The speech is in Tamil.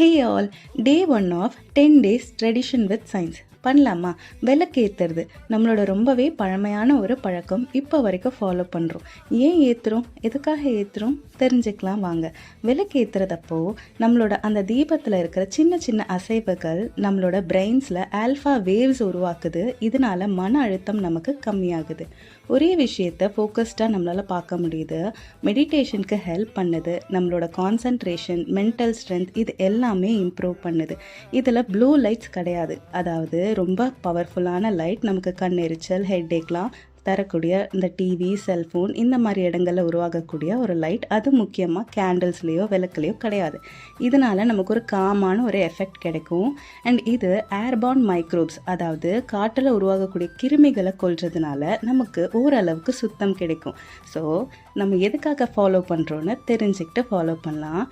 Hey all, day 1 of 10 days tradition with science பண்ணலாமா? விளக்கு நம்மளோட ரொம்பவே பழமையான ஒரு பழக்கம். இப்போ வரைக்கும் ஃபாலோ பண்ணுறோம். ஏன் ஏற்றுறோம், எதுக்காக ஏற்றுறோம் தெரிஞ்சுக்கலாம் வாங்க. விளக்கு ஏற்றுறதப்போ நம்மளோட அந்த தீபத்தில் இருக்கிற சின்ன சின்ன அசைவுகள் நம்மளோட பிரெயின்ஸில் ஆல்ஃபா வேவ்ஸ் உருவாக்குது. இதனால மன அழுத்தம் நமக்கு கம்மியாகுது. ஒரே விஷயத்தை ஃபோக்கஸ்டாக நம்மளால் பார்க்க முடியுது. மெடிடேஷனுக்கு ஹெல்ப் பண்ணுது. நம்மளோட கான்சன்ட்ரேஷன், மென்டல் ஸ்ட்ரென்த் இது எல்லாமே இம்ப்ரூவ் பண்ணுது. இதில் ப்ளூ லைட்ஸ் கிடையாது. அதாவது ரொம்ப பவர்ஃபுல்லான லைட் நமக்கு கண் எரிச்சல், ஹெட்டேக்லாம் தரக்கூடிய இந்த டிவி, செல்ஃபோன் இந்த மாதிரி இடங்களில் உருவாகக்கூடிய ஒரு லைட். அது முக்கியமாக கேண்டில்ஸ்லேயோ விளக்குலையோ கிடையாது. இதனால் நமக்கு ஒரு காமான ஒரு எஃபெக்ட் கிடைக்கும். அண்ட் இது ஏர்பார்ன் மைக்ரோப்ஸ், அதாவது காற்றில் உருவாகக்கூடிய கிருமிகளை கொல்றதுனால நமக்கு ஓரளவுக்கு சுத்தம் கிடைக்கும். ஸோ நம்ம எதுக்காக ஃபாலோ பண்ணுறோன்னு தெரிஞ்சுக்கிட்டு ஃபாலோ பண்ணலாம்.